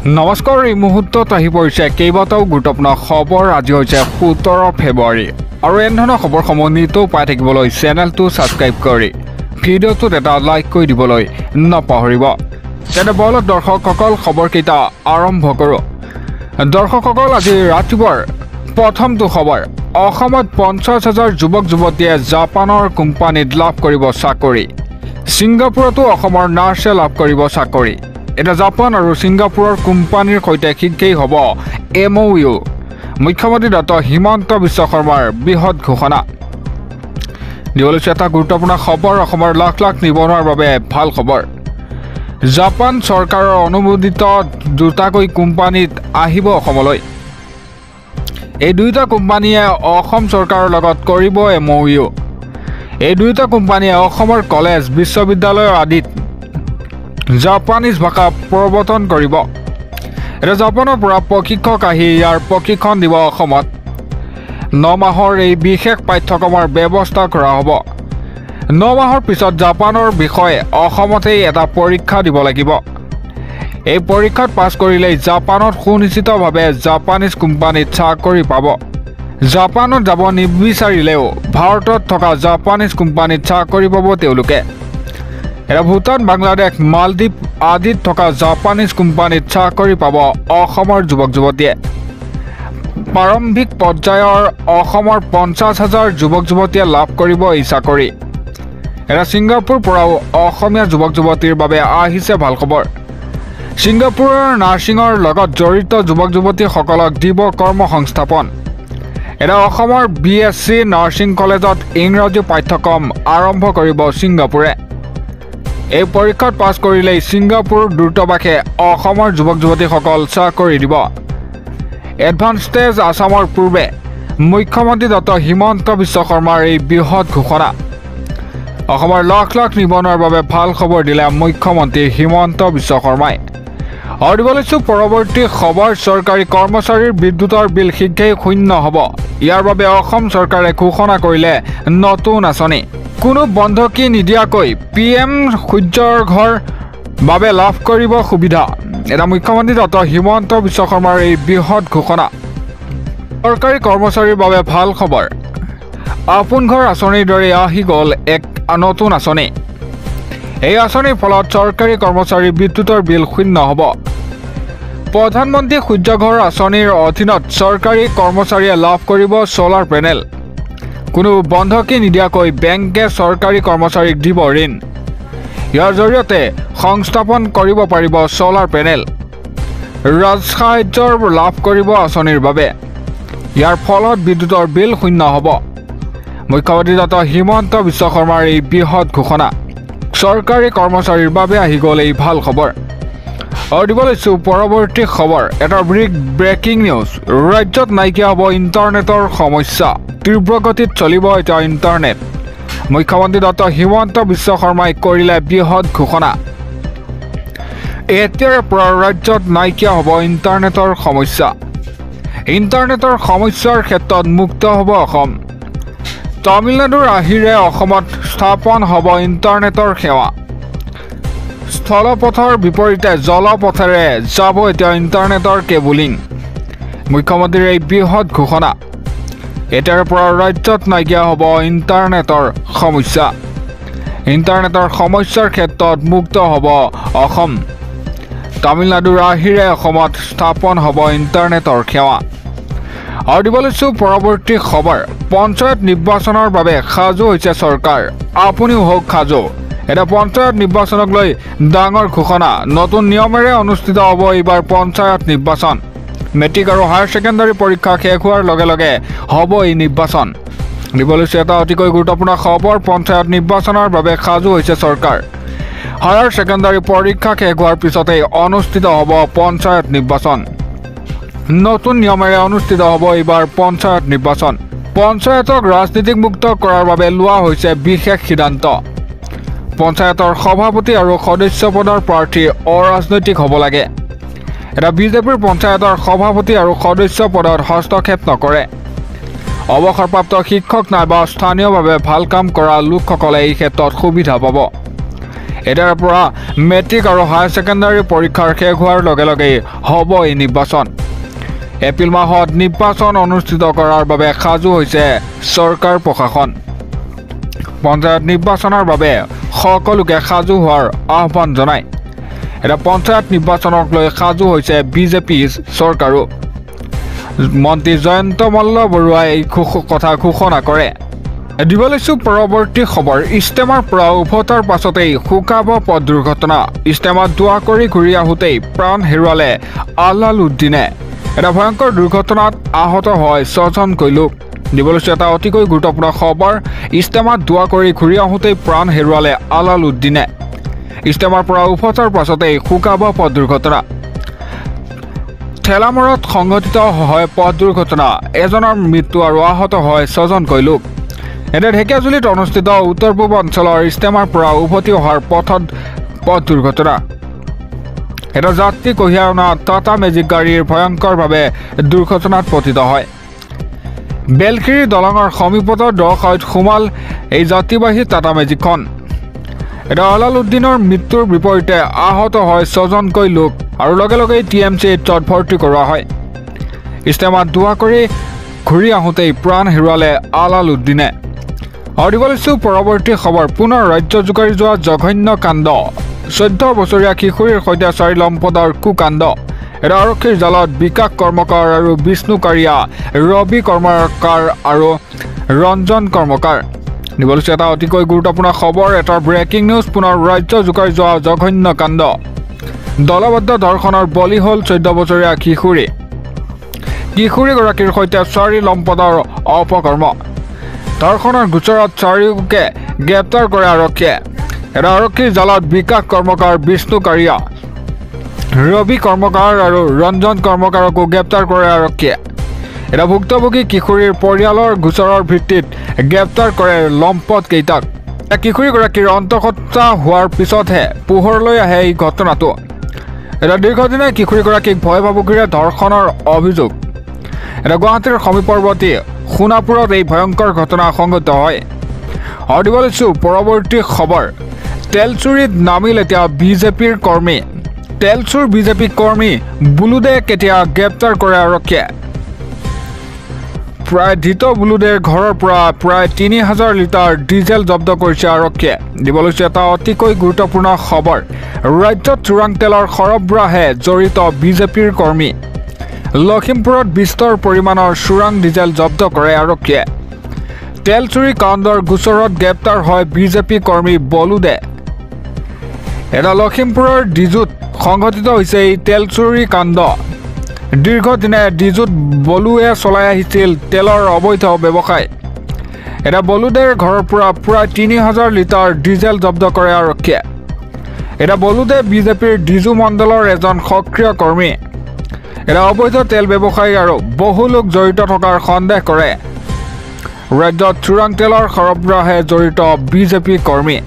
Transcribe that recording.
নমস্কাৰ এই মুহূৰ্তত আহি পৰিছে কেইবাটাও গুৰুত্বপূৰ্ণ খবৰ আজি হৈছে 17 ফেব্ৰুৱাৰী আৰু এনেধৰণৰ খবৰসমূহ নিতৌ পাই থাকিবলৈ চেনেলটো ছাবস্ক্ৰাইব কৰি ভিডিঅ'টোত এটা লাইক কৰি দিবলৈ নাপাহৰিব। তেনে বলক দৰ্শকসকল খবৰকেইটা আৰম্ভ কৰোঁ। দৰ্শকসকল আজি ৰাতিপুৱাৰ প্ৰথমটো খবৰ অসমত 50,000 যুৱক যুৱতীয়ে জাপানৰ কোম্পানীত লাভ কৰিব চাকৰি। ছিংগাপুৰতো অসমৰ নাৰ্ছে লাভ কৰিব চাকৰি। এটা জাপান আৰু ছিংগাপুৰৰ কোম্পানীৰ সৈতে শীঘ্ৰেই হ'ব MOU। মুখ্যমন্ত্ৰী ডক্টৰ হিমন্ত বিশ্ব শৰ্মাৰ বৃহৎ ঘোষণা। দিবলৈ এটা গুৰুত্বপূৰ্ণ খবৰ অসমৰ লাখ লাখ নিবনুৱাৰ বাবে ভাল খবৰ। জাপান চৰকাৰৰ অনুমোদিত দুটাকৈ কোম্পানীত আহিব অসমলৈ। এই দুয়োটা কোম্পানীয়ে অসম চৰকাৰৰ লগত কৰিব MOU। এই দুয়োটা কোম্পানীয়ে অসমৰ কলেজ বিশ্ববিদ্যালয় আদিত জাপানীজ ভাষা প্ৰৱৰ্তন কৰিব। এটা জাপানৰ পৰা প্ৰশিক্ষক আহি ইয়াৰ প্ৰশিক্ষণ দিব অসমত। 9 মাহৰ এই বিশেষ পাঠ্যক্ৰমৰ ব্যৱস্থা কৰা হ'ব। 9 মাহৰ পিছত জাপানৰ বিষয়ে অসমতেই এটা পৰীক্ষা দিব লাগিব। এই পৰীক্ষাত পাছ কৰিলেই জাপানত সুনিশ্চিতভাৱে জাপানীজ কোম্পানীত চাকৰি পাব। জাপানত যাব নিবিচাৰিলেও ভাৰতত থকা জাপানীজ কোম্পানীত চাকৰি পাব তেওঁলোকে। এৰা ভূটান বাংলাদেশ মালদ্বীপ আদিত থকা জাপানীজ কোম্পানীত চাকৰি পাব অসমৰ যুৱক যুৱতীয়ে। প্ৰাৰম্ভিক পৰ্যায়ৰ অসমৰ 50,000 যুৱক যুৱতীয়ে লাভ কৰিব এই চাকৰি। এৰা ছিংগাপুৰৰ পৰাও অসমীয়া যুৱক যুৱতীৰ বাবে আহিছে ভাল খবৰ। ছিংগাপুৰৰ নাৰ্ছিঙৰ লগত জড়িত যুৱক যুৱতীসকলক দিব কৰ্মসংস্থাপন। এৰা অসমৰ BSc নাৰ্ছিং কলেজত ইংৰাজী পাঠ্যক্ৰম আৰম্ভ কৰিব ছিংগাপুৰে। এই পৰীক্ষাত পাছ কৰিলেই ছিংগাপুৰ দূতাবাসে অসমৰ যুৱক যুৱতীসকল চাকৰি দিব। এডভান্স ষ্টেজ আছামৰ পূৰ্বে মুখ্যমন্ত্ৰী ডক্টৰ হিমন্ত বিশ্ব শৰ্মাৰ এই বৃহৎ ঘোষণা। অসমৰ লাখ লাখ নিবনুৱাৰ বাবে ভাল খবৰ দিলে মুখ্যমন্ত্ৰী হিমন্ত বিশ্ব শৰ্মাই। আৰু দিব লৈছোঁ পৰৱৰ্তী খবৰ চৰকাৰী কৰ্মচাৰীৰ বিদ্যুতৰ বিল শীঘ্ৰেই শূন্য হ'ব। ইয়াৰ বাবে অসম চৰকাৰে ঘোষণা কৰিলে নতুন আঁচনি। কোনো বন্ধকি নিদিয়াকৈ PM সূৰ্যৰ ঘৰ বাবে লাভ কৰিব সুবিধা। এটা মুখ্যমন্ত্ৰী ডক্টৰ হিমন্ত বিশ্ব শৰ্মাৰ এই বৃহৎ ঘোষণা। চৰকাৰী কৰ্মচাৰীৰ বাবে ভাল খবৰ। আপোন ঘৰ আঁচনিৰ দৰে আহি গ'ল এক নতুন আঁচনি। এই আঁচনিৰ ফলত চৰকাৰী কৰ্মচাৰীৰ বিদ্যুতৰ বিল শূন্য হ'ব। প্ৰধানমন্ত্ৰী সূৰ্য ঘৰ আঁচনিৰ অধীনত চৰকাৰী কৰ্মচাৰীয়ে লাভ কৰিব ছ'লাৰ পেনেল। কোনো বন্ধকি নিদিয়াকৈ বেংকে চৰকাৰী কৰ্মচাৰীক দিব ঋণ। ইয়াৰ জৰিয়তে সংস্থাপন কৰিব পাৰিব ছ'লাৰ পেনেল। ৰাজসাহায্যৰ লাভ কৰিব আঁচনিৰ বাবে। ইয়াৰ ফলত বিদ্যুতৰ বিল শূন্য হ'ব। মুখ্যমন্ত্ৰী ডক্টৰ হিমন্ত বিশ্ব শৰ্মাৰ এই বৃহৎ ঘোষণা। চৰকাৰী কৰ্মচাৰীৰ বাবে আহি গ'ল এই ভাল খবৰ। আৰু দিব লৈছোঁ পৰৱৰ্তী খবৰ এটা ব্ৰেকিং নিউজ। ৰাজ্যত নাইকিয়া হ'ব ইণ্টাৰনেটৰ সমস্যা। তীব্ৰগতিত চলিব এতিয়া ইণ্টাৰনেট। মুখ্যমন্ত্ৰী ডক্টৰ হিমন্ত বিশ্ব শৰ্মাই কৰিলে বৃহৎ ঘোষণা। এতিয়াৰে পৰা ৰাজ্যত নাইকিয়া হ'ব ইণ্টাৰনেটৰ সমস্যা। ইণ্টাৰনেটৰ সমস্যাৰ ক্ষেত্ৰত মুক্ত হ'ব অসম। তামিলনাডুৰ আহিৰে অসমত স্থাপন হ'ব ইণ্টাৰনেটৰ সেৱা। স্থলপথৰ বিপৰীতে জলপথেৰে যাব এতিয়া ইণ্টাৰনেটৰ কেবুলিং। মুখ্যমন্ত্ৰীৰ এই বৃহৎ ঘোষণা। এতিয়াৰ পৰা ৰাজ্যত নাইকিয়া হ'ব ইণ্টাৰনেটৰ সমস্যা। ইণ্টাৰনেটৰ সমস্যাৰ ক্ষেত্ৰত মুক্ত হ'ব অসম। তামিলনাডুৰ আহিৰে অসমত স্থাপন হ'ব ইণ্টাৰনেটৰ সেৱা। আৰু দিব লৈছোঁ পৰৱৰ্তী খবৰ পঞ্চায়ত নিৰ্বাচনৰ বাবে সাজু হৈছে চৰকাৰ। আপুনিও হওক সাজু। এটা পঞ্চায়ত নিৰ্বাচনক লৈ ডাঙৰ ঘোষণা। নতুন নিয়মেৰে অনুষ্ঠিত হ'ব এইবাৰ পঞ্চায়ত নিৰ্বাচন। মেট্ৰিক আৰু হায়াৰ ছেকেণ্ডাৰী পৰীক্ষা শেষ হোৱাৰ লগে লগে হ'ব এই নিৰ্বাচন। দিব লৈছোঁ এটা অতিকৈ গুৰুত্বপূৰ্ণ খবৰ পঞ্চায়ত নিৰ্বাচনৰ বাবে সাজু হৈছে চৰকাৰ। হায়াৰ ছেকেণ্ডাৰী পৰীক্ষা শেষ হোৱাৰ পিছতেই অনুষ্ঠিত হ'ব পঞ্চায়ত নিৰ্বাচন। নতুন নিয়মেৰে অনুষ্ঠিত হ'ব এইবাৰ পঞ্চায়ত নিৰ্বাচন। পঞ্চায়তক ৰাজনীতিক মুক্ত কৰাৰ বাবে লোৱা হৈছে বিশেষ সিদ্ধান্ত। পঞ্চায়তৰ সভাপতি আৰু সদস্য পদৰ প্ৰাৰ্থী অৰাজনৈতিক হ'ব লাগে। এটা বিজেপিৰ পঞ্চায়তৰ সভাপতি আৰু সদস্য পদত হস্তক্ষেপ নকৰে। অৱসৰপ্ৰাপ্ত শিক্ষক নাইবা স্থানীয়ভাৱে ভাল কাম কৰা লোকসকলে এই ক্ষেত্ৰত সুবিধা পাব। এতিয়াৰ পৰা মেট্ৰিক আৰু হায়াৰ ছেকেণ্ডাৰী পৰীক্ষাৰ শেষ হোৱাৰ লগে লগে হ'ব এই নিৰ্বাচন। এপ্ৰিল মাহত নিৰ্বাচন অনুষ্ঠিত কৰাৰ বাবে সাজু হৈছে চৰকাৰ প্ৰশাসন। পঞ্চায়ত নিৰ্বাচনৰ বাবে সকলোকে সাজু হোৱাৰ আহ্বান জনায়। এতিয়া পঞ্চায়ত নিৰ্বাচনক লৈ সাজু হৈছে বিজেপি চৰকাৰো। মন্ত্ৰী জয়ন্ত মল্ল বৰুৱাই এই কথা ঘোষণা কৰে। দিব লৈছোঁ পৰৱৰ্তী খবৰ। ইষ্টেমাৰ পৰা উভতাৰ পাছতেই শুকাব পথ দুৰ্ঘটনা। ইষ্টেমাত দোৱা কৰি ঘূৰি আহোঁতেই প্ৰাণ হেৰুৱালে আলালুদ্দিনে। এটা ভয়ংকৰ দুৰ্ঘটনাত আহত হয় 6জনকৈ লোক। দিব লৈছোঁ এটা অতিকৈ গুৰুত্বপূৰ্ণ খবৰ। ইষ্টেমাত দোৱা কৰি ঘূৰি আহোঁতেই প্ৰাণ হেৰুৱালে আলালুদ্দিনে। ইষ্টেমাৰ পৰা উভতাৰ পাছতেই শুকাব পথ দুৰ্ঘটনা। ঠেলামৰত সংঘটিত হয় পথ দুৰ্ঘটনা। এজনৰ মৃত্যু আৰু আহত হয় 6জনকৈ লোক। এনে ঢেকীয়াজুলিত অনুষ্ঠিত উত্তৰ পূব অঞ্চলৰ ইষ্টেমাৰ পৰা উভতি অহাৰ পথত পথ দুৰ্ঘটনা। এটা যাত্ৰী কঢ়িয়াই অনা টাটা মেজিক গাড়ীৰ ভয়ংকৰভাৱে দুৰ্ঘটনাত পতিত হয়। বেলখিৰি দলঙৰ সমীপত দহখাইত সোমাল এই যাত্ৰীবাহী টাটা মেজিকখন। এটা আলালুদ্দিনৰ মৃত্যুৰ বিপৰীতে আহত হয় 6জনকৈ লোক আৰু লগে লগেই TMCত ভৰ্তি কৰোৱা হয়। ইষ্টেমাত দোৱা কৰি ঘূৰি আহোঁতেই প্ৰাণ হেৰুৱালে আলালুদ্দিনে। আৰু দিব লৈছোঁ পৰৱৰ্তী খবৰ। পুনৰ ৰাজ্য জোকাৰি যোৱা জঘন্য কাণ্ড। 14 বছৰীয়া কিশোৰীৰ সৈতে 4 লম্পটৰ কুকাণ্ড। এটা আৰক্ষীৰ জালত বিকাশ কৰ্মকাৰ আৰু বিষ্ণু কাৰিয়া, ৰবি কৰ্মকাৰ আৰু ৰঞ্জন কৰ্মকাৰ। দিব লৈছোঁ এটা অতিকৈ গুৰুত্বপূৰ্ণ খবৰ। এটা ব্ৰেকিং নিউজ। পুনৰ ৰাজ্য জোকাৰি যোৱা জঘন্য কাণ্ড। দলবদ্ধ ধৰ্ষণৰ বলি হ'ল 14 বছৰীয়া কিশোৰী। কিশোৰীগৰাকীৰ সৈতে 4 লম্পটৰ অপকৰ্ম। ধৰ্ষণৰ গোচৰত 4ওকে গ্ৰেপ্তাৰ কৰে আৰক্ষীয়ে। এটা আৰক্ষীৰ জালত বিকাশ কৰ্মকাৰ, বিষ্ণু কাৰিয়া, ৰবি কৰ্মকাৰ আৰু ৰঞ্জন কৰ্মকাৰকো গ্ৰেপ্তাৰ কৰে আৰক্ষীয়ে। এটা ভুক্তভোগী কিশোৰীৰ পৰিয়ালৰ গোচৰৰ ভিত্তিত গ্ৰেপ্তাৰ কৰে লম্পট কেইটাক। কিশোৰীগৰাকীৰ অন্তঃসত্ত্বা হোৱাৰ পিছতহে পোহৰলৈ আহে এই ঘটনাটো। এটা দীৰ্ঘদিনীয়া কিশোৰীগৰাকীক ভয় ভাবুকিৰে ধৰ্ষণৰ অভিযোগ। এটা গুৱাহাটীৰ সমীপৱৰ্তী সোণাপুৰত এই ভয়ংকৰ ঘটনা সংঘটিত হয়। আৰু দিব লৈছোঁ পৰৱৰ্তী খবৰ। তেলচুৰিত নামিল এতিয়া বিজেপিৰ কৰ্মী। তেলচুৰ বিজেপি কৰ্মী বুলুদে কেতিয়া গ্ৰেপ্তাৰ কৰে আৰক্ষীয়ে। প্ৰায় ধৃত বুলুদেৰ ঘৰৰ পৰা প্ৰায় 3000 লিটাৰ ডিজেল জব্দ কৰিছে আৰক্ষীয়ে। দিব লৈছোঁ এটা অতিকৈ গুৰুত্বপূৰ্ণ খবৰ। ৰাজ্যত চোৰাং তেলৰ সৰবৰাহে জড়িত বিজেপিৰ কৰ্মী। লখিমপুৰত বিস্তৰ পৰিমাণৰ চোৰাং ডিজেল জব্দ কৰে আৰক্ষীয়ে। তেল চুৰি কাণ্ডৰ গোচৰত গ্ৰেপ্তাৰ হয় বিজেপি কৰ্মী বলুদে। এটা লখিমপুৰৰ ডিজুত সংঘটিত হৈছে এই তেল চুৰি কাণ্ড। দীৰ্ঘদিনে ডিজুত বলুৱে চলাই আহিছিল তেলৰ অবৈধ ব্যৱসায়। এটা বলুদেৰ ঘৰৰ পৰা প্ৰায় 3000 লিটাৰ ডিজেল জব্দ কৰে আৰক্ষীয়ে। এটা বলুদে বিজেপিৰ ডিজু মণ্ডলৰ এজন সক্ৰিয় কৰ্মী। এটা অবৈধ তেল ব্যৱসায়ী আৰু বহু লোক জড়িত থকাৰ সন্দেহ কৰে। ৰাজ্যত চোৰাং তেলৰ সৰবৰাহে জড়িত বিজেপি কৰ্মী।